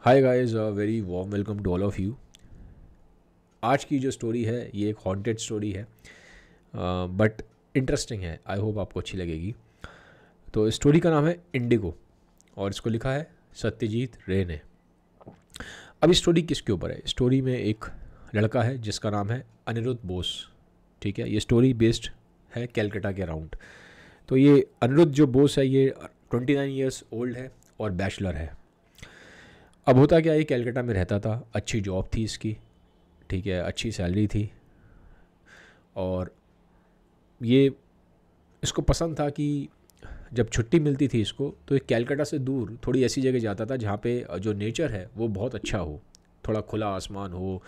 Hi guys, very warm welcome to all of you. आज की जो स्टोरी है ये एक हॉन्टेड स्टोरी है, बट इंटरेस्टिंग है। आई होप आपको अच्छी लगेगी। तो इस स्टोरी का नाम है इंडिगो और इसको लिखा है सत्यजीत रे ने। अब इस स्टोरी किसके ऊपर है? स्टोरी में एक लड़का है जिसका नाम है अनिरुद्ध बोस। ठीक है, ये स्टोरी बेस्ड है कैलकाटा के अराउंड। तो ये अनिरुद्ध जो बोस है ये 29 ईयर्स ओल्ड है और बैचलर है। अब होता क्या, ये कैलकाटा में रहता था, अच्छी जॉब थी इसकी, ठीक है, अच्छी सैलरी थी। और ये इसको पसंद था कि जब छुट्टी मिलती थी इसको तो ये कैलकाटा से दूर थोड़ी ऐसी जगह जाता था जहाँ पे जो नेचर है वो बहुत अच्छा हो, थोड़ा खुला आसमान हो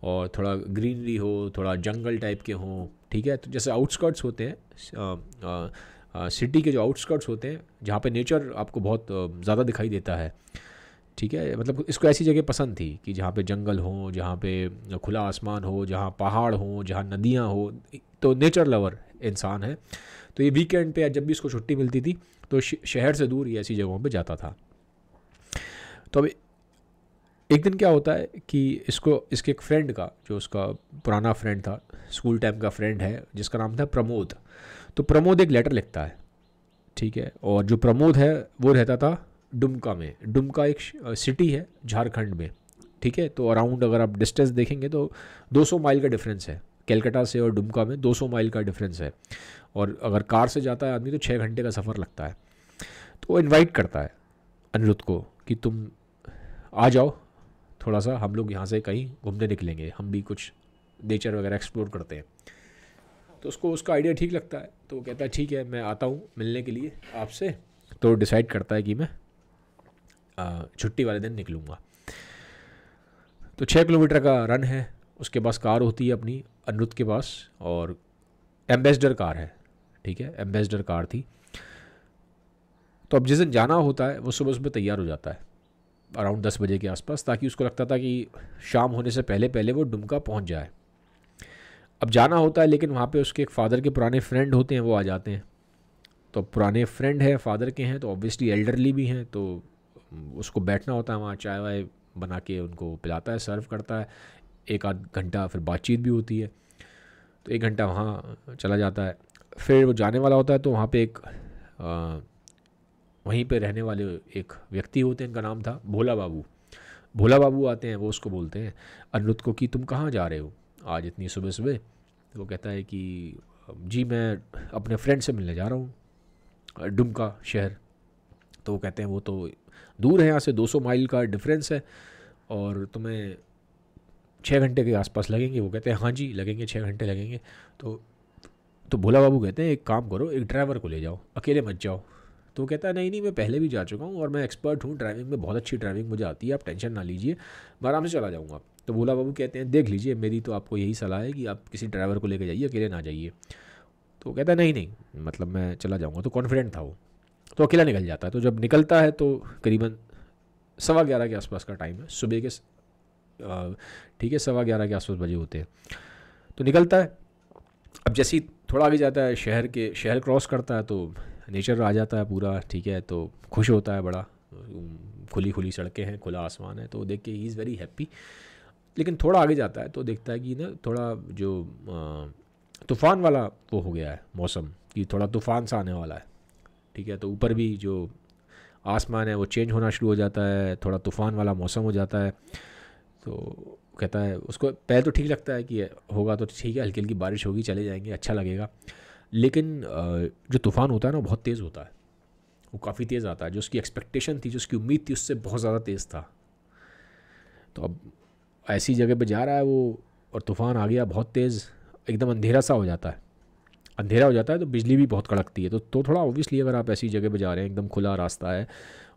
और थोड़ा ग्रीनरी हो, थोड़ा जंगल टाइप के हों। ठीक है, तो जैसे आउटस्कर्ट्स होते हैं, सिटी के जो आउटस्कर्ट्स होते हैं जहाँ पे नेचर आपको बहुत ज़्यादा दिखाई देता है। ठीक है, मतलब इसको ऐसी जगह पसंद थी कि जहाँ पे जंगल हो, जहाँ पे खुला आसमान हो, जहाँ पहाड़ हो, जहाँ नदियाँ हो। तो नेचर लवर इंसान है। तो ये वीकेंड पे या जब भी इसको छुट्टी मिलती थी तो शहर से दूर ये ऐसी जगहों पे जाता था। तो अब एक दिन क्या होता है कि इसको इसके एक फ्रेंड का, जो उसका पुराना फ्रेंड था, स्कूल टाइम का फ्रेंड है जिसका नाम था प्रमोद। तो प्रमोद एक लेटर लिखता है। ठीक है, और जो प्रमोद है वो रहता था डुमका में। डुमका एक सिटी है झारखंड में। ठीक है, तो अराउंड अगर आप डिस्टेंस देखेंगे तो 200 माइल का डिफरेंस है कैलकाटा से, और डुमका में 200 माइल का डिफरेंस है। और अगर कार से जाता है आदमी तो 6 घंटे का सफ़र लगता है। तो वो इनवाइट करता है अनिरुद्ध को कि तुम आ जाओ, थोड़ा सा हम लोग यहाँ से कहीं घूमने निकलेंगे, हम भी कुछ नेचर वगैरह एक्सप्लोर करते हैं। तो उसको उसका आइडिया ठीक लगता है, तो वो कहता है ठीक है मैं आता हूँ मिलने के लिए आपसे। तो डिसाइड करता है कि मैं छुट्टी वाले दिन निकलूँगा। तो 6 किलोमीटर का रन है। उसके पास कार होती है अपनी, अनिरुद्ध के पास, और एम्बेसडर कार है। ठीक है, एम्बेसडर कार थी। तो अब जिस दिन जाना होता है वो सुबह सुबह तैयार हो जाता है अराउंड 10 बजे के आसपास, ताकि उसको लगता था कि शाम होने से पहले पहले वो डुमका पहुंच जाए। अब जाना होता है लेकिन वहाँ पे उसके एक फ़ादर के पुराने फ्रेंड होते हैं, वो आ जाते हैं। तो पुराने फ्रेंड है, फादर के हैं, तो ऑब्वियसली एल्डरली भी हैं। तो उसको बैठना होता है वहाँ, चाय वाय बना के उनको पिलाता है, सर्व करता है। एक आध घंटा फिर बातचीत भी होती है। तो 1 घंटा वहाँ चला जाता है। फिर वो जाने वाला होता है तो वहाँ पे एक वहीं पे रहने वाले एक व्यक्ति होते हैं, इनका नाम था भोला बाबू। भोला बाबू आते हैं, वो उसको बोलते हैं अनिरुद्ध को कि तुम कहाँ जा रहे हो आज इतनी सुबह सुबह। तो वो कहता है कि जी मैं अपने फ्रेंड से मिलने जा रहा हूँ डुमका शहर। तो वो कहते हैं वो तो दूर है यहाँ से, 200 माइल का डिफरेंस है और तुम्हें 6 घंटे के आसपास लगेंगे। वो कहते हैं हाँ जी लगेंगे, 6 घंटे लगेंगे। तो तो भोला बाबू कहते हैं एक काम करो, एक ड्राइवर को ले जाओ, अकेले मत जाओ। तो वो कहता है नहीं नहीं, मैं पहले भी जा चुका हूँ और मैं एक्सपर्ट हूँ ड्राइविंग में, बहुत अच्छी ड्राइविंग मुझे आती है, आप टेंशन ना लीजिए, मैं आराम से चला जाऊँगा। तो भोला बाबू कहते हैं देख लीजिए, मेरी तो आपको यही सलाह है कि आप किसी ड्राइवर को लेकर जाइए, अकेले ना जाइए। तो वो कहता है नहीं नहीं, मतलब मैं चला जाऊँगा। तो कॉन्फिडेंट था वो, तो अकेला निकल जाता है। तो जब निकलता है तो करीबन 11:15 के आसपास का टाइम है, सुबह के ठीक है, 11:15 के आसपास बजे होते हैं। तो निकलता है। अब जैसे ही थोड़ा आगे जाता है, शहर क्रॉस करता है, तो नेचर आ जाता है पूरा। ठीक है, तो खुश होता है बड़ा, खुली खुली सड़कें हैं, खुला आसमान है, तो देख के ही इज़ वेरी हैप्पी। लेकिन थोड़ा आगे जाता है तो देखता है कि ना थोड़ा जो तूफ़ान वाला वो हो गया है मौसम, कि थोड़ा तूफ़ान सा आने वाला है। ठीक है, तो ऊपर भी जो आसमान है वो चेंज होना शुरू हो जाता है, थोड़ा तूफ़ान वाला मौसम हो जाता है। तो कहता है, उसको पहले तो ठीक लगता है कि होगा तो ठीक है, हल्की हल्की बारिश होगी, चले जाएंगे, अच्छा लगेगा। लेकिन जो तूफ़ान होता है ना बहुत तेज़ होता है, वो काफ़ी तेज़ आता है। जो उसकी एक्सपेक्टेशन थी, जो उसकी उम्मीद थी, उससे बहुत ज़्यादा तेज़ था। तो अब ऐसी जगह पे जा रहा है वो, और तूफ़ान आ गया बहुत तेज़, एकदम अंधेरा सा हो जाता है। अंधेरा हो जाता है तो बिजली भी बहुत कड़कती है। तो थोड़ा ऑब्वियसली अगर आप ऐसी जगह पे जा रहे हैं, एकदम खुला रास्ता है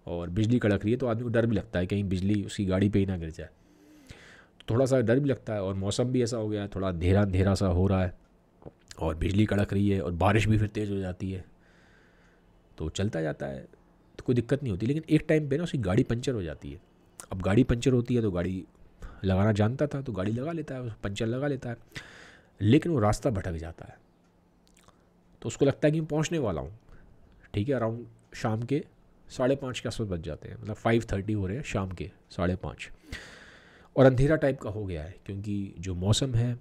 और बिजली कड़क रही है, तो आदमी को डर भी लगता है कहीं बिजली उसकी गाड़ी पे ही ना गिर जाए। तो थोड़ा सा डर भी लगता है, और मौसम भी ऐसा हो गया है, थोड़ा अंधेरा अंधेरा सा हो रहा है और बिजली कड़क रही है और बारिश भी फिर तेज़ हो जाती है। तो चलता जाता है तो कोई दिक्कत नहीं होती। लेकिन एक टाइम पे ना उसकी गाड़ी पंचर हो जाती है। अब गाड़ी पंचर होती है तो गाड़ी लगाना जानता था, तो गाड़ी लगा लेता है, पंचर लगा लेता है। लेकिन वो रास्ता भटक जाता है। तो उसको लगता है कि मैं पहुंचने वाला हूँ। ठीक है, अराउंड शाम के 5:30 के आसपास बज जाते हैं, मतलब 5:30 हो रहे हैं शाम के 5:30, और अंधेरा टाइप का हो गया है क्योंकि जो मौसम है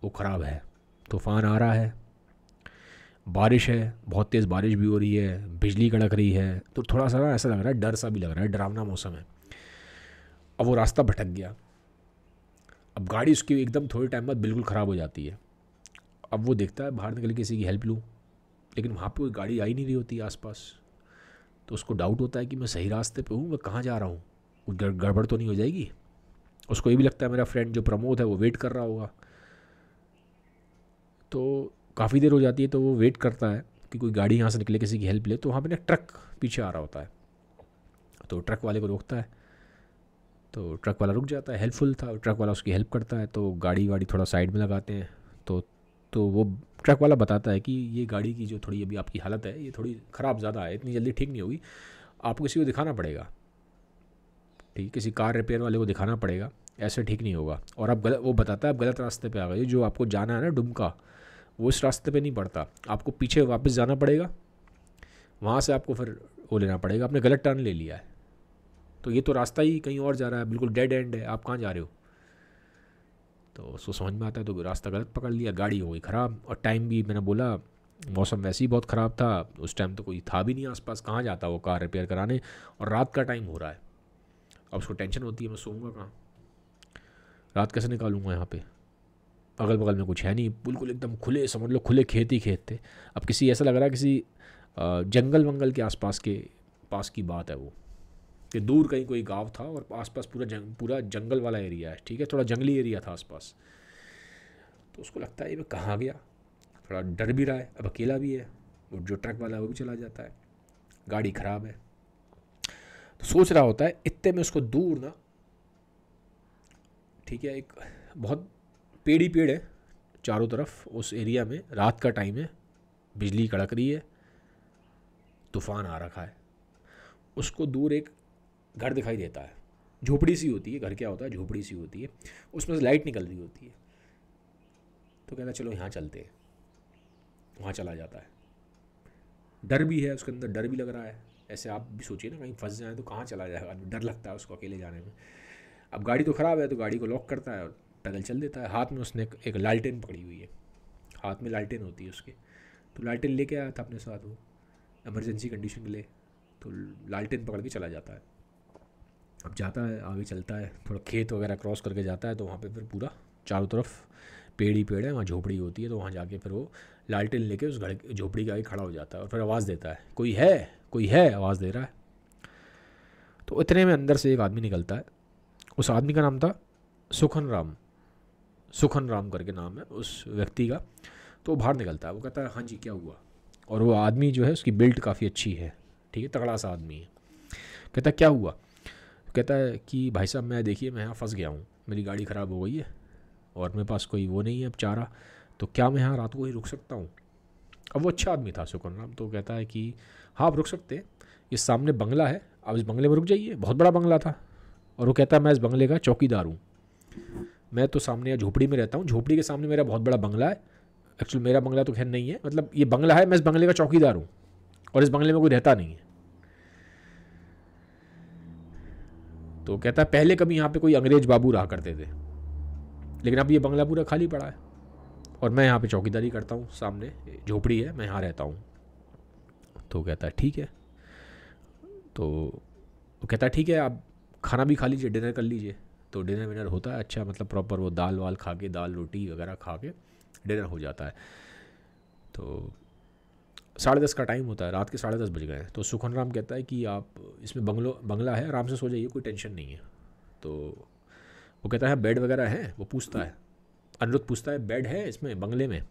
वो ख़राब है। तूफ़ान आ रहा है, बारिश है, बहुत तेज़ बारिश भी हो रही है, बिजली कड़क रही है, तो थोड़ा सा ना ऐसा लग रहा है, डर सा भी लग रहा है, डरावना मौसम है। अब वो रास्ता भटक गया। अब गाड़ी उसकी एकदम थोड़े टाइम बाद बिल्कुल ख़राब हो जाती है। अब वो देखता है बाहर निकल के किसी की हेल्प लूँ, लेकिन वहाँ पे कोई गाड़ी आ ही नहीं रही होती आसपास। तो उसको डाउट होता है कि मैं सही रास्ते पे हूँ, मैं कहाँ जा रहा हूँ, कोई गड़बड़ तो नहीं हो जाएगी। उसको ये भी लगता है मेरा फ्रेंड जो प्रमोद है वो वेट कर रहा होगा। तो काफ़ी देर हो जाती है, तो वो वेट करता है कि कोई गाड़ी यहाँ से निकले, किसी की हेल्प ले। तो वहाँ पे ना ट्रक पीछे आ रहा होता है, तो ट्रक वाले को रोकता है। तो ट्रक वाला रुक जाता है, हेल्पफुल था, ट्रक वाला उसकी हेल्प करता है। तो गाड़ी वाड़ी थोड़ा साइड में लगाते हैं। तो वो ट्रक वाला बताता है कि ये गाड़ी की जो थोड़ी अभी आपकी हालत है ये थोड़ी ख़राब ज़्यादा है, इतनी जल्दी ठीक नहीं होगी, आपको किसी को दिखाना पड़ेगा, ठीक, किसी कार रिपेयर वाले को दिखाना पड़ेगा, ऐसे ठीक नहीं होगा। और आप गलत, वो बताता है आप गलत रास्ते पे आ गए, जो आपको जाना है ना डुमका, वो इस रास्ते पे नहीं पड़ता, आपको पीछे वापस जाना पड़ेगा, वहाँ से आपको फिर वो लेना पड़ेगा, आपने गलत टर्न ले लिया है, तो ये तो रास्ता ही कहीं और जा रहा है, बिल्कुल डेड एंड है, आप कहाँ जा रहे हो। तो उसको समझ में आता है, तो रास्ता गलत पकड़ लिया, गाड़ी हो गई ख़राब। और टाइम भी मैंने बोला मौसम वैसे ही बहुत ख़राब था, उस टाइम तो कोई था भी नहीं आसपास, कहाँ जाता वो कार रिपेयर कराने, और रात का टाइम हो रहा है। अब उसको टेंशन होती है मैं सोऊंगा कहाँ, रात कैसे निकालूंगा यहाँ पे, अगल बगल में कुछ है नहीं, बिल्कुल एकदम खुले, समझ लो खुले खेत ही खेत थे। अब किसी ऐसा लग रहा है किसी जंगल वंगल के आसपास के पास की बात है वो, कि दूर कहीं कोई गांव था और आसपास पूरा जंगल वाला एरिया है, ठीक है, थोड़ा जंगली एरिया था आसपास। तो उसको लगता है ये मैं कहाँ गया, थोड़ा डर भी रहा है, अब अकेला भी है, और जो ट्रक वाला है वो भी चला जाता है, गाड़ी ख़राब है। तो सोच रहा होता है, इतने में उसको दूर ना, ठीक है, एक बहुत पेड़ ही पेड़ है चारों तरफ उस एरिया में, रात का टाइम है, बिजली कड़क रही है, तूफ़ान आ रखा है। उसको दूर एक घर दिखाई देता है, झोपड़ी सी होती है, घर क्या होता है, झोपड़ी सी होती है, उसमें से लाइट निकल रही होती है। तो कहता है चलो यहाँ चलते हैं, वहाँ चला जाता है। डर भी है उसके अंदर, डर भी लग रहा है, ऐसे आप भी सोचिए ना, कहीं फंस जाए तो कहाँ चला जाएगा, डर लगता है उसको अकेले जाने में। अब गाड़ी तो ख़राब है, तो गाड़ी को लॉक करता है और पैदल चल देता है। हाथ में उसने एक लालटेन पकड़ी हुई है, हाथ में लालटेन होती है उसके, तो लालटेन लेके आया था अपने साथ वो इमरजेंसी कंडीशन के लिए, तो लालटेन पकड़ के चला जाता है। अब जाता है, आगे चलता है, थोड़ा खेत वगैरह क्रॉस करके जाता है, तो वहाँ पे फिर पूरा चारों तरफ पेड़ ही पेड़ है, वहाँ झोपड़ी होती है, तो वहाँ जाके फिर वो लालटेन लेके उस घर झोपड़ी के आगे खड़ा हो जाता है और फिर आवाज़ देता है, कोई है, कोई है, आवाज़ दे रहा है। तो इतने में अंदर से एक आदमी निकलता है, उस आदमी का नाम था सुखन राम, सुखन राम करके नाम है उस व्यक्ति का। तो वो बाहर निकलता है, वो कहता है हाँ जी क्या हुआ। और वो आदमी जो है उसकी बिल्ड काफ़ी अच्छी है, ठीक है, तगड़ा सा आदमी है। कहता है क्या हुआ, कहता है कि भाई साहब मैं देखिए मैं यहाँ फंस गया हूँ, मेरी गाड़ी ख़राब हो गई है और मेरे पास कोई वो नहीं है अब चारा, तो क्या मैं यहाँ रात को ही रुक सकता हूँ। अब वो अच्छा आदमी था सुखन राम, तो कहता है कि हाँ आप रुक सकते हैं, इस सामने बंगला है, आप इस बंगले में रुक जाइए। बहुत बड़ा बंगला था, और वो कहता है मैं इस बंगले का चौकीदार हूँ, मैं तो सामने झोपड़ी में रहता हूँ, झोपड़ी के सामने मेरा बहुत बड़ा बंगला है, एक्चुअली मेरा बंगला तो खैर नहीं है, मतलब ये बंगला है, मैं इस बंगले का चौकीदार हूँ और इस बंगले में कोई रहता नहीं है। तो कहता है पहले कभी यहाँ पे कोई अंग्रेज बाबू रहा करते थे, लेकिन अब ये बंगला पूरा खाली पड़ा है और मैं यहाँ पे चौकीदारी करता हूँ, सामने झोपड़ी है, मैं यहाँ रहता हूँ। तो कहता है ठीक है। तो वो कहता है ठीक है, आप खाना भी खा लीजिए, डिनर कर लीजिए। तो डिनर विनर होता है अच्छा, मतलब प्रॉपर वो दाल वाल खा के, दाल रोटी वगैरह खा के डिनर हो जाता है। तो 10:30 का टाइम होता है, रात के 10:30 बज गए हैं। तो सुखन राम कहता है कि आप इसमें बंगला है, आराम से सो जाइए, कोई टेंशन नहीं है। तो वो कहता है बेड वगैरह है, वो पूछता है, अनिरुद्ध पूछता है बेड है इसमें बंगले में।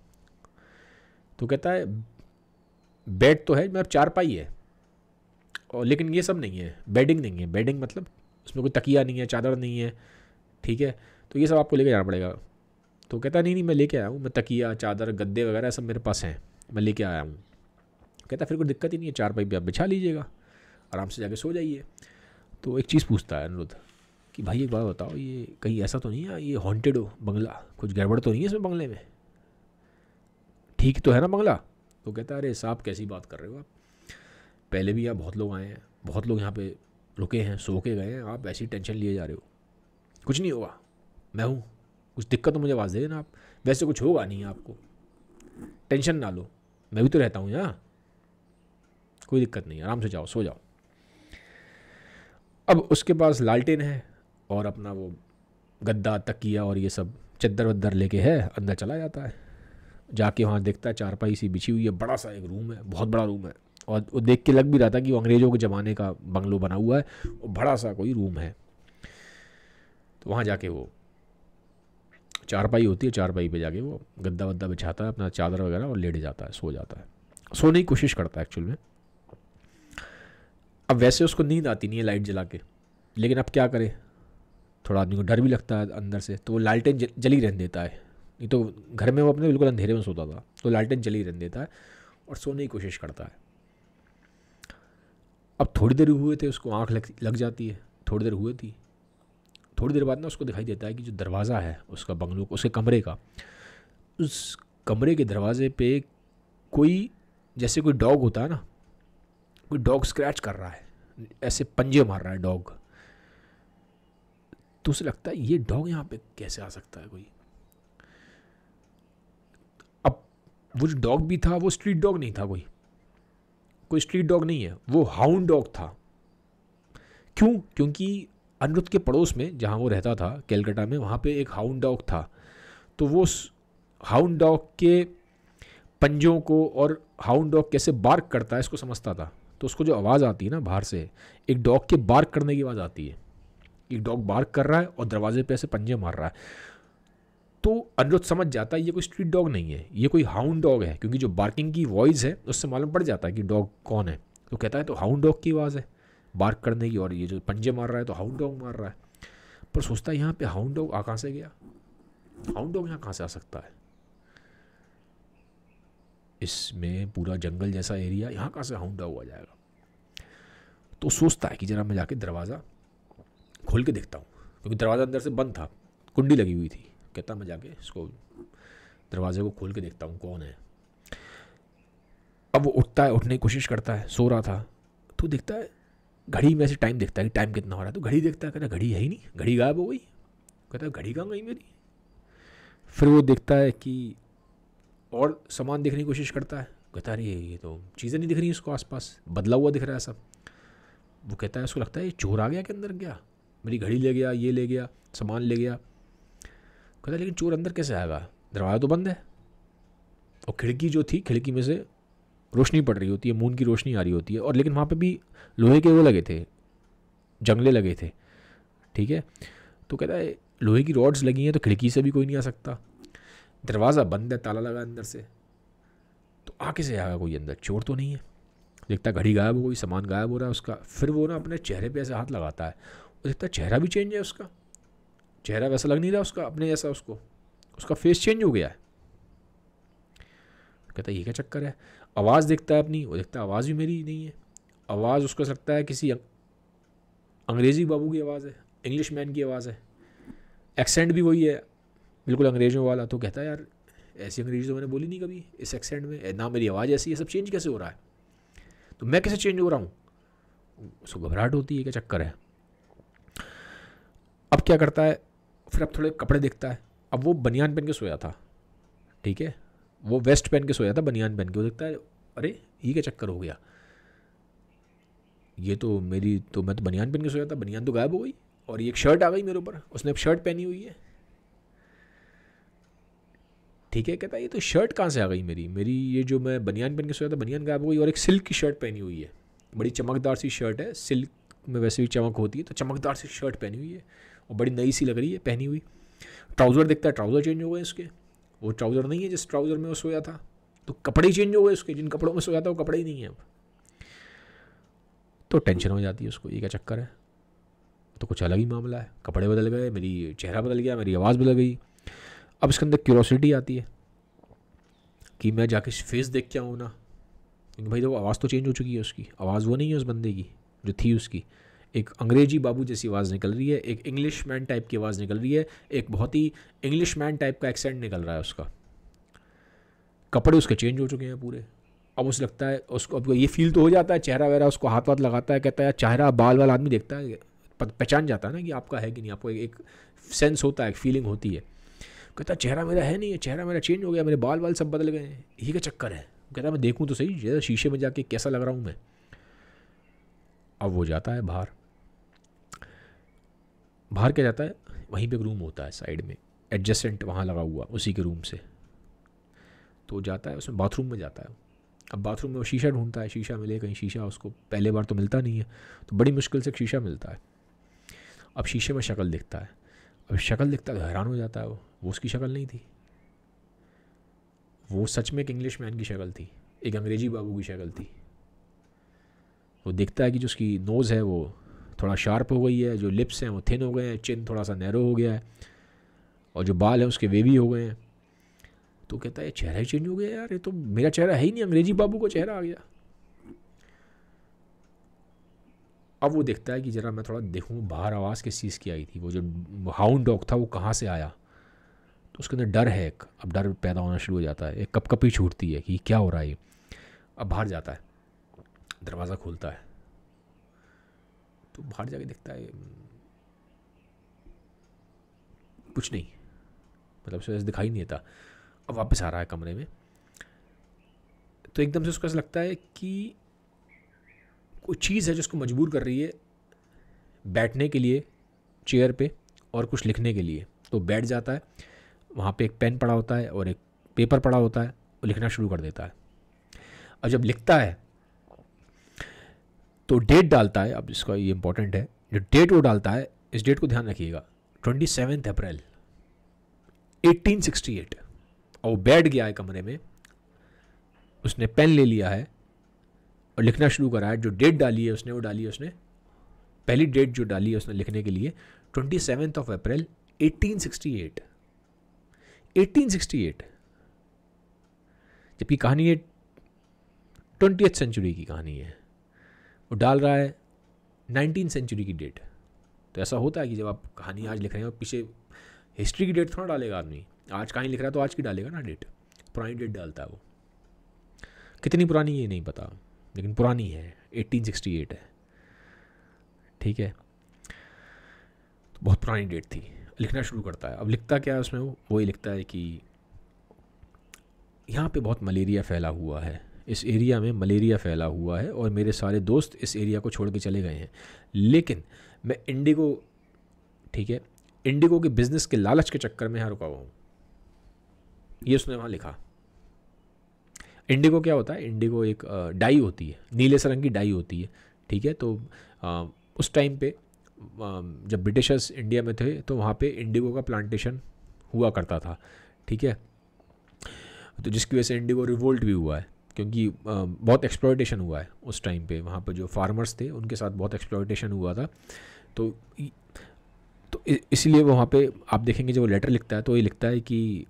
तो कहता है बेड तो है, मतलब चारपाई है, और लेकिन ये सब नहीं है, बेडिंग नहीं है, बेडिंग मतलब उसमें कोई तकिया नहीं है, चादर नहीं है, ठीक है, तो ये सब आपको लेके जाना पड़ेगा। तो कहता है नहीं नहीं मैं लेके आया हूँ, मैं तकिया चादर गद्दे वगैरह सब मेरे पास हैं, मैं लेके आया हूँ। कहता है फिर कोई दिक्कत ही नहीं है, चारपाई पे आप बिछा लीजिएगा, आराम से जाके सो जाइए। तो एक चीज़ पूछता है अनिरुद्ध कि भाई एक बात बताओ, ये कहीं ऐसा तो नहीं है ये हॉन्टेड हो बंगला, कुछ गड़बड़ तो नहीं है इसमें बंगले में, ठीक तो है ना बंगला। तो कहता है अरे साहब कैसी बात कर रहे हो आप, पहले भी यहाँ बहुत लोग आए हैं, बहुत लोग यहाँ पे रुके हैं, सो के गए हैं, आप ऐसी टेंशन लिए जा रहे हो, कुछ नहीं होगा, मैं हूँ, कुछ दिक्कत तो मुझे आवाज़ दे देना आप, वैसे कुछ होगा नहीं आपको, टेंशन ना लो, मैं भी तो रहता हूँ यहाँ, कोई दिक्कत नहीं, आराम से जाओ, सो जाओ। अब उसके पास लालटेन है और अपना वो गद्दा तकिया और ये सब चद्दर वद्दर लेके है, अंदर चला जाता है। जाके वहाँ देखता है चारपाई सी बिछी हुई है, बड़ा सा एक रूम है, बहुत बड़ा रूम है, और वो देख के लग भी रहा था कि वो अंग्रेज़ों के ज़माने का बंगलो बना हुआ है, और बड़ा सा कोई रूम है। तो वहाँ जाके वो चारपाई होती है, चारपाई पे जाके वो गद्दा वद्दा बिछाता है अपना, चादर वगैरह, और लेट जाता है, सो जाता है, सोने की कोशिश करता है एक्चुअल में। अब वैसे उसको नींद आती नहीं है लाइट जला के, लेकिन अब क्या करे, थोड़ा आदमी को डर भी लगता है अंदर से, तो वो लालटेन जली रहने देता है। नहीं तो घर में वो अपने बिल्कुल अंधेरे में सोता था, तो लालटेन जली रहने देता है और सोने की कोशिश करता है। अब थोड़ी देर हुए थे, उसको आँख लग जाती है, थोड़ी देर हुई थी, थोड़ी देर बाद ना उसको दिखाई देता है कि जो दरवाज़ा है उसका बंगलो, उसके कमरे का, उस कमरे के दरवाजे पे कोई, जैसे कोई डॉग होता है ना, कोई डॉग स्क्रैच कर रहा है, ऐसे पंजे मार रहा है डॉग। तो उसे लगता है ये डॉग यहाँ पे कैसे आ सकता है कोई। अब वो जो डॉग भी था वो स्ट्रीट डॉग नहीं था, कोई स्ट्रीट डॉग नहीं है, वो हाउंड डॉग था। क्यों? क्योंकि अनिरुद्ध के पड़ोस में जहाँ वो रहता था कैलकाटा में, वहाँ पे एक हाउंड डॉग था। तो वो हाउंड डॉग के पंजों को और हाउंड डॉग कैसे बार्क करता है इसको समझता था। तो उसको जो आवाज़ आती है ना बाहर से, एक डॉग के बार्क करने की आवाज़ आती है, एक डॉग बार्क कर रहा है और दरवाजे पे ऐसे पंजे मार रहा है, तो अनिरुद्ध समझ जाता है ये कोई स्ट्रीट डॉग नहीं है, ये कोई हाउंड डॉग है, क्योंकि जो बार्किंग की वॉइस है उससे मालूम पड़ जाता है कि डॉग कौन है। तो कहता है तो हाउंड डॉग की आवाज़ है बार्क करने की, और ये जो पंजे मार रहा है तो हाउंड डॉग मार रहा है। पर सोचता है यहाँ पे हाउंड डॉग कहाँ से गया, हाउंड डॉग यहाँ कहाँ से आ सकता है, इसमें पूरा जंगल जैसा एरिया, यहाँ कहाँ से हाउंड डॉग आ जाएगा। तो सोचता है कि जरा मैं जाके दरवाज़ा खोल के देखता हूँ, क्योंकि दरवाज़ा अंदर से बंद था, कुंडी लगी हुई थी। कहता मैं जाके इसको दरवाजे को खोल के देखता हूँ कौन है। अब वो उठता है, उठने की कोशिश करता है, सो रहा था, तो देखता है घड़ी में, ऐसे टाइम देखता है कि टाइम कितना हो रहा है, तो घड़ी देखता है, कहता घड़ी है ही नहीं, घड़ी गायब हो गई। कहता है घड़ी कहाँ गई मेरी। फिर वो देखता है कि और सामान देखने की कोशिश करता है, कहता है अरे ये तो चीज़ें नहीं दिख रही उसको, आसपास बदला हुआ दिख रहा है सब। वो कहता है, उसको लगता है ये चोर आ गया के अंदर गया, मेरी घड़ी ले गया, ये ले गया, सामान ले गया। कहता है लेकिन चोर अंदर कैसे आएगा, दरवाज़ा तो बंद है, और खिड़की जो थी, खिड़की में से रोशनी पड़ रही होती है, मून की रोशनी आ रही होती है, और लेकिन वहाँ पे भी लोहे के वो लगे थे, जंगले लगे थे, ठीक है। तो कहता है लोहे की रॉड्स लगी हैं तो खिड़की से भी कोई नहीं आ सकता, दरवाज़ा बंद है, ताला लगा अंदर से, तो आ कैसे आएगा कोई अंदर, चोर तो नहीं है। देखता घड़ी गायब हो गई, सामान गायब हो रहा है उसका। फिर वो ना अपने चेहरे पे ऐसे हाथ लगाता है, और देखता चेहरा भी चेंज है उसका, चेहरा वैसा लग नहीं रहा उसका अपने जैसा, उसका फेस चेंज हो गया है। कहता है ये क्या चक्कर है। आवाज़ देखता है अपनी, वो देखता है आवाज़ भी मेरी नहीं है, आवाज़ उसको लगता है किसी अंग्रेज़ी बाबू की आवाज़ है, इंग्लिश मैन की आवाज़ है, एक्सेंट भी वही है बिल्कुल अंग्रेज़ों वाला। तो कहता है यार ऐसी अंग्रेज़ी तो मैंने बोली नहीं कभी इस एक्सेंट में, ना मेरी आवाज़ ऐसी है, सब चेंज कैसे हो रहा है, तो मैं कैसे चेंज हो रहा हूँ। उसको घबराहट होती है, क्या चक्कर है। अब क्या करता है, फिर अब थोड़े कपड़े देखता है। अब वो बनियान पहन के सोया था, ठीक है, वो वेस्ट पहन के सोया था, बनियान पहन के। वो देखता है अरे ये क्या चक्कर हो गया, ये तो मैं तो बनियान पहन के सोया था, बनियान तो गायब हो गई, और ये एक शर्ट आ गई मेरे ऊपर, उसने अब शर्ट पहनी हुई है, ठीक है। कहता है ये तो शर्ट कहाँ से आ गई मेरी ये जो मैं बनियान पहन के सोया था, बनियान गायब हो गई, और एक सिल्क की शर्ट पहनी हुई है, बड़ी चमकदार सी शर्ट है, सिल्क में वैसे भी चमक होती है, तो चमकदार सी शर्ट पहनी हुई है और बड़ी नई सी लग रही है पहनी हुई। ट्राउज़र देखता है, ट्राउज़र चेंज हो गए उसके, वो ट्राउज़र नहीं है जिस ट्राउज़र में वो सोया था, तो कपड़े ही चेंज हो गए उसके, जिन कपड़ों में सोया था वो कपड़े ही नहीं है अब। तो टेंशन हो जाती है उसको, ये क्या चक्कर है, तो कुछ अलग ही मामला है, कपड़े बदल गए, मेरी चेहरा बदल गया, मेरी आवाज़ बदल गई। अब इसके अंदर क्यूरोसिटी आती है कि मैं जाके फेस देख के आऊँ ना, क्योंकि भाई तो आवाज़ तो चेंज हो चुकी है उसकी, आवाज़ वो नहीं है उस बंदे की जो थी उसकी, एक अंग्रेजी बाबू जैसी आवाज़ निकल रही है, एक इंग्लिश मैन टाइप की आवाज़ निकल रही है, एक बहुत ही इंग्लिश मैन टाइप का एक्सेंट निकल रहा है उसका, कपड़े उसके चेंज हो चुके हैं पूरे, अब उसे लगता है, उसको अब ये फील तो हो जाता है, चेहरा वगैरह उसको हाथ वाथ लगाता है, कहता है चेहरा बाल वाल आदमी देखता है, पहचान जाता है ना कि आपका है कि नहीं, आपको एक सेंस होता है, एक फीलिंग होती है। कहता है चेहरा मेरा है नहीं है, चेहरा मेरा चेंज हो गया, मेरे बाल वाल सब बदल गए हैं, यही का चक्कर है। कहता है मैं देखूँ तो सही जरा शीशे में जाके कैसा लग रहा हूँ मैं। अब वो जाता है बाहर, बाहर क्या जाता है, वहीं पे एक रूम होता है साइड में एडजेसेंट वहाँ लगा हुआ उसी के रूम से, तो जाता है उसमें बाथरूम में जाता है। अब बाथरूम में वो शीशा ढूंढता है, शीशा मिले कहीं, शीशा उसको पहले बार तो मिलता नहीं है, तो बड़ी मुश्किल से शीशा मिलता है। अब शीशे में शक्ल दिखता है, अब शक्ल दिखता है तो हैरान हो जाता है, वो उसकी शक्ल नहीं थी, वो सच में एक इंग्लिश मैन की शक्ल थी, एक अंग्रेजी बाबू की शक्ल थी। वो देखता है कि जो उसकी नोज़ है वो थोड़ा शार्प हो गई है, जो लिप्स हैं वो थिन हो गए हैं, चिन थोड़ा सा नैरो हो गया है, और जो बाल हैं उसके वेवी हो गए हैं। तो कहता है चेहरा ही चेंज हो गया यार, ये तो मेरा चेहरा है ही नहीं, अंग्रेजी बाबू का चेहरा आ गया। अब वो देखता है कि ज़रा मैं थोड़ा देखूँ बाहर आवाज़ किस चीज़ की आई थी, वो जो हाउंड डॉग था वो कहाँ से आया। तो उसके अंदर डर है, एक अब डर पैदा होना शुरू हो जाता है, एक कपकपी छूटती है कि क्या हो रहा है ये। अब बाहर जाता है, दरवाज़ा खोलता है, तो बाहर जाके देखता है कुछ नहीं, मतलब उसे दिखाई नहीं देता। अब वापस आ रहा है कमरे में, तो एकदम से उसको ऐसा लगता है कि कोई चीज़ है जो उसको मजबूर कर रही है बैठने के लिए चेयर पे और कुछ लिखने के लिए। तो बैठ जाता है, वहाँ पे एक पेन पड़ा होता है और एक पेपर पड़ा होता है, वो लिखना शुरू कर देता है। और जब लिखता है तो डेट डालता है, अब इसका ये इंपॉर्टेंट है, जो डेट वो डालता है, इस डेट को ध्यान रखिएगा, 27 अप्रैल 1868। और वो बैठ गया है कमरे में, उसने पेन ले लिया है और लिखना शुरू करा है। जो डेट डाली है उसने, वो डाली है उसने, पहली डेट जो डाली है उसने लिखने के लिए 27 अप्रैल 1868। 1868, जबकि कहानी है 20th सेंचुरी की कहानी है, वो डाल रहा है 19th सेंचुरी की डेट। तो ऐसा होता है कि जब आप कहानी आज लिख रहे हैं और पीछे हिस्ट्री की डेट थोड़ा डालेगा आदमी, आज कहानी लिख रहा है तो आज की डालेगा ना डेट, पुरानी डेट डालता है वो। कितनी पुरानी ये नहीं पता, लेकिन पुरानी है, 1868 है, ठीक है, तो बहुत पुरानी डेट थी। लिखना शुरू करता है, अब लिखता क्या है उसमें, वो ही लिखता है कि यहाँ पे बहुत मलेरिया फैला हुआ है, इस एरिया में मलेरिया फैला हुआ है और मेरे सारे दोस्त इस एरिया को छोड़ के चले गए हैं, लेकिन मैं इंडिगो, ठीक है, इंडिगो के बिज़नेस के लालच के चक्कर में यहाँ रुका हुआ हूँ। ये उसने वहाँ लिखा। इंडिगो क्या होता है, इंडिगो एक डाई होती है, नीले से रंग की डाई होती है, ठीक है। तो उस टाइम पे जब ब्रिटिशर्स इंडिया में थे तो वहाँ पे इंडिगो का प्लांटेशन हुआ करता था, ठीक है। तो जिसकी वजह से इंडिगो रिवोल्ट भी हुआ है, क्योंकि बहुत एक्सप्लॉयटेशन हुआ है उस टाइम पे, वहाँ पे जो फार्मर्स थे उनके साथ बहुत एक्सप्लॉयटेशन हुआ था। तो इसलिए वो वहाँ पे आप देखेंगे जब वो लेटर लिखता है तो ये लिखता है कि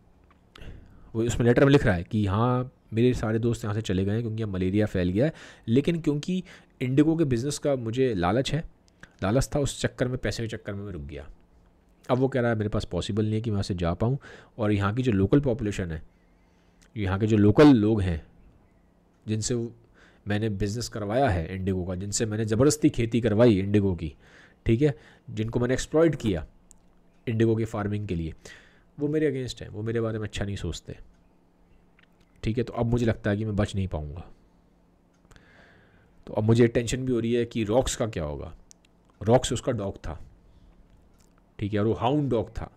वो उसमें लेटर में लिख रहा है कि हाँ मेरे सारे दोस्त यहाँ से चले गए हैं क्योंकि यहाँ मलेरिया फैल गया है, लेकिन क्योंकि इंडिगो के बिज़नेस का मुझे लालच था, उस चक्कर में, पैसे के चक्कर में मैं रुक गया। अब वो कह रहा है मेरे पास पॉसिबल नहीं है कि मैं वहाँ से जा पाऊँ, और यहाँ की जो लोकल पॉपुलेशन है, यहाँ के जो लोकल लोग हैं जिनसे मैंने बिज़नेस करवाया है इंडिगो का, जिनसे मैंने ज़बरदस्ती खेती करवाई इंडिगो की, ठीक है, जिनको मैंने एक्सप्लॉइट किया इंडिगो की फार्मिंग के लिए, वो मेरे अगेंस्ट हैं, वो मेरे बारे में अच्छा नहीं सोचते, ठीक है। तो अब मुझे लगता है कि मैं बच नहीं पाऊँगा। तो अब मुझे टेंशन भी हो रही है कि रॉक्स का क्या होगा। रॉक्स उसका डॉग था, ठीक है, और वो हाउंड डॉग था।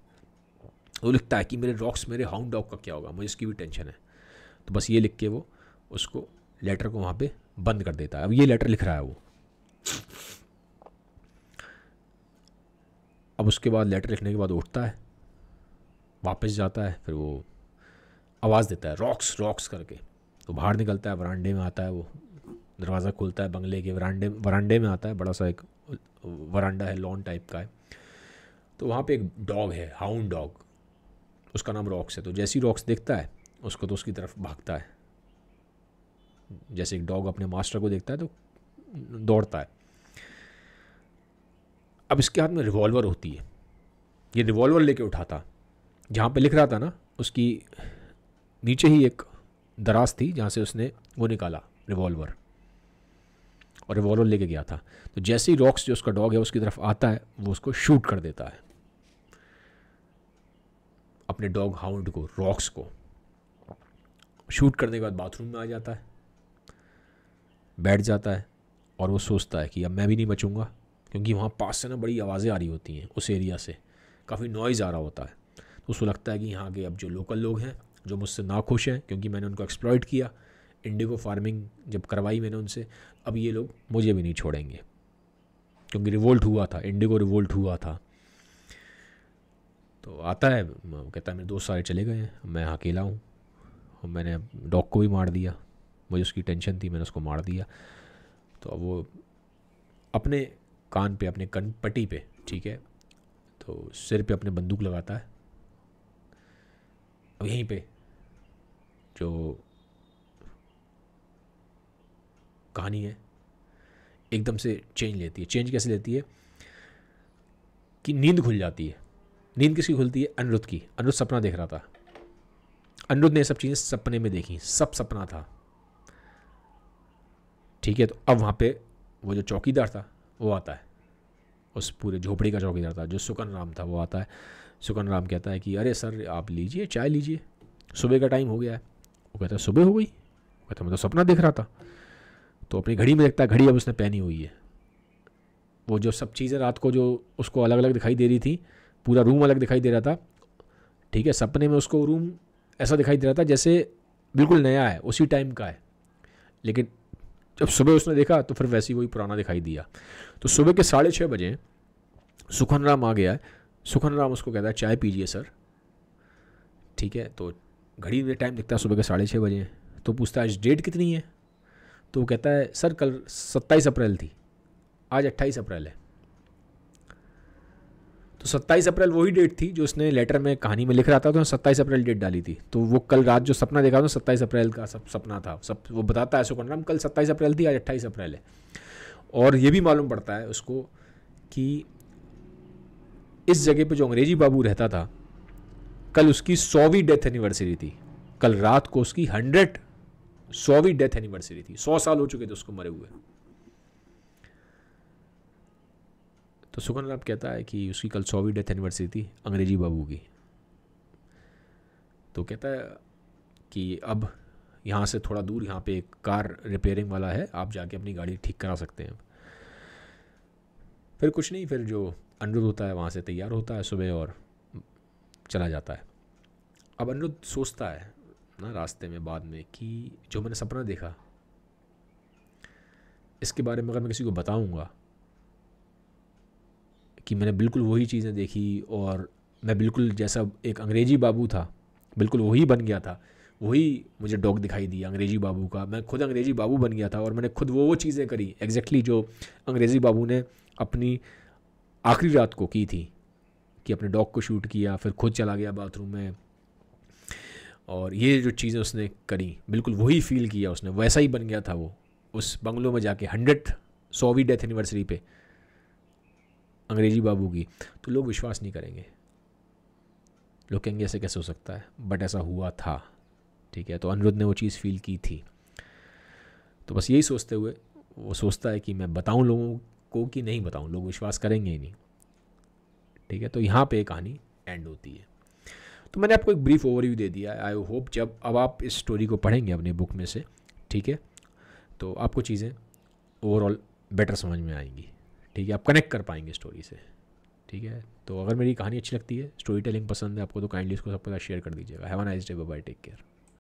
वो लिखता है कि मेरे रॉक्स, मेरे हाउंड डॉग का क्या होगा, मुझे इसकी भी टेंशन है। तो बस ये लिख के वो उसको लेटर को वहाँ पे बंद कर देता है। अब ये लेटर लिख रहा है वो। अब उसके बाद लेटर लिखने के बाद उठता है, वापस जाता है, फिर वो आवाज़ देता है रॉक्स रॉक्स करके। तो बाहर निकलता है, वरांडे में आता है, वो दरवाज़ा खुलता है बंगले के, वरांडे में आता है, बड़ा सा एक वरांडा है, लॉन टाइप का है। तो वहाँ पे एक डॉग है, हाउंड डॉग, उसका नाम रॉक्स है। तो जैसे ही रॉक्स देखता है उसको तो उसकी तरफ भागता है, जैसे एक डॉग अपने मास्टर को देखता है तो दौड़ता है। अब इसके हाथ में रिवॉल्वर होती है, ये रिवॉल्वर लेके उठाता, जहाँ पे लिख रहा था ना उसकी नीचे ही एक दराज थी जहाँ से उसने वो निकाला रिवॉल्वर, और रिवॉल्वर लेके गया था। तो जैसे ही रॉक्स जो उसका डॉग है उसकी तरफ आता है, वो उसको शूट कर देता है, अपने डॉग हाउंड को, रॉक्स को। शूट करने के बाद बाथरूम में आ जाता है, बैठ जाता है, और वो सोचता है कि अब मैं भी नहीं बचूंगा, क्योंकि वहाँ पास से ना बड़ी आवाज़ें आ रही होती हैं, उस एरिया से काफ़ी नॉइज़ आ रहा होता है। तो उसको लगता है कि यहाँ के अब जो लोकल लोग हैं जो मुझसे नाखुश हैं क्योंकि मैंने उनको एक्सप्लॉइट किया, इंडिगो फार्मिंग जब करवाई मैंने उनसे, अब ये लोग मुझे भी नहीं छोड़ेंगे, क्योंकि रिवोल्ट हुआ था, इंडिगो रिवोल्ट हुआ था। तो आता है, कहता है मेरे दोस्त सारे चले गए हैं, मैं अकेला हूँ, और मैंने डॉग को भी मार दिया, मुझे उसकी टेंशन थी, मैंने उसको मार दिया। तो अब वो अपने कान पे, अपने कन पट्टी पे, ठीक है, तो सिर पे अपने बंदूक लगाता है। अब यहीं पे जो कहानी है एकदम से चेंज लेती है। चेंज कैसे लेती है कि नींद खुल जाती है। नींद किसकी खुलती है? अनिरुद्ध की। अनिरुद्ध सपना देख रहा था, अनिरुद्ध ने सब चीज़ें सपने में देखी, सब सपना था, ठीक है। तो अब वहाँ पे वो जो चौकीदार था वो आता है, उस पूरे झोपड़ी का चौकीदार था जो सुकन राम था, वो आता है। सुकन राम कहता है कि अरे सर आप लीजिए, चाय लीजिए, सुबह का टाइम हो गया है। वो कहता है सुबह हो गई? वो कहता मैं तो सपना देख रहा था। तो अपनी घड़ी में देखता है, घड़ी अब उसने पहनी हुई है। वो जो सब चीज़ें रात को जो उसको अलग अलग दिखाई दे रही थी, पूरा रूम अलग दिखाई दे रहा था, ठीक है, सपने में उसको रूम ऐसा दिखाई दे रहा था जैसे बिल्कुल नया है, उसी टाइम का है, लेकिन जब सुबह उसने देखा तो फिर वैसे ही वही पुराना दिखाई दिया। तो सुबह के 6:30 बजे सुखन राम आ गया है। सुखन राम उसको कहता है चाय पीजिए सर, ठीक है। तो घड़ी में टाइम दिखता है सुबह के 6:30 बजे। तो पूछता है आज डेट कितनी है? तो वो कहता है सर कल 27 अप्रैल थी, आज 28 अप्रैल है। तो 27 अप्रैल वही डेट थी जो उसने लेटर में कहानी में लिख रहा था, तो 27 अप्रैल डेट डाली थी। तो वो कल रात जो सपना देखा था 27 अप्रैल का सपना था, सब वो बताता है सुखन राम, कल 27 अप्रैल थी, आज 28 अप्रैल है। और ये भी मालूम पड़ता है उसको कि इस जगह पे जो अंग्रेजी बाबू रहता था, कल उसकी 100वीं डेथ एनिवर्सरी थी। कल रात को उसकी 100वीं डेथ एनिवर्सरी थी, 100 साल हो चुके थे उसको मरे हुए। तो सुखन राम कहता है कि उसकी कल 100वीं डेथ एनिवर्सरी थी अंग्रेजी बाबू की। तो कहता है कि अब यहाँ से थोड़ा दूर यहाँ पे एक कार रिपेयरिंग वाला है, आप जाके अपनी गाड़ी ठीक करा सकते हैं। फिर कुछ नहीं, फिर जो अनिरुद्ध होता है वहाँ से तैयार होता है सुबह और चला जाता है। अब अनिरुद्ध सोचता है ना रास्ते में बाद में कि जो मैंने सपना देखा, इसके बारे में अगर मैं किसी को बताऊंगा कि मैंने बिल्कुल वही चीज़ें देखी और मैं बिल्कुल जैसा एक अंग्रेजी बाबू था बिल्कुल वही बन गया था, वही मुझे डॉग दिखाई दिया अंग्रेजी बाबू का, मैं खुद अंग्रेजी बाबू बन गया था और मैंने खुद वो चीज़ें करी एग्जैक्टली जो अंग्रेजी बाबू ने अपनी आखिरी रात को की थी, कि अपने डॉग को शूट किया, फिर खुद चला गया बाथरूम में, और ये जो चीज़ें उसने करी बिल्कुल वही फील किया उसने, वैसा ही बन गया था वो उस बंगलों में जाके 100वीं डेथ एनिवर्सरी पे अंग्रेजी बाबू की। तो लोग विश्वास नहीं करेंगे, लोग कहेंगे ऐसे कैसे हो सकता है, बट ऐसा हुआ था, ठीक है। तो अनिरुद्ध ने वो चीज़ फील की थी। तो बस यही सोचते हुए वो सोचता है कि मैं बताऊं लोगों को कि नहीं बताऊं, लोग विश्वास करेंगे ही नहीं, ठीक है। तो यहाँ पे कहानी एंड होती है। तो मैंने आपको एक ब्रीफ ओवरव्यू दे दिया है। आई होप जब अब आप इस स्टोरी को पढ़ेंगे अपने बुक में से, ठीक है, तो आपको चीज़ें ओवरऑल बेटर समझ में आएंगी, ठीक है, आप कनेक्ट कर पाएंगे स्टोरी से, ठीक है। तो अगर मेरी कहानी अच्छी लगती है, स्टोरी टेलिंग पसंद है आपको, तो काइंडली इसको सबके साथ शेयर कर दीजिएगा। Have a nice day, bye bye, take care.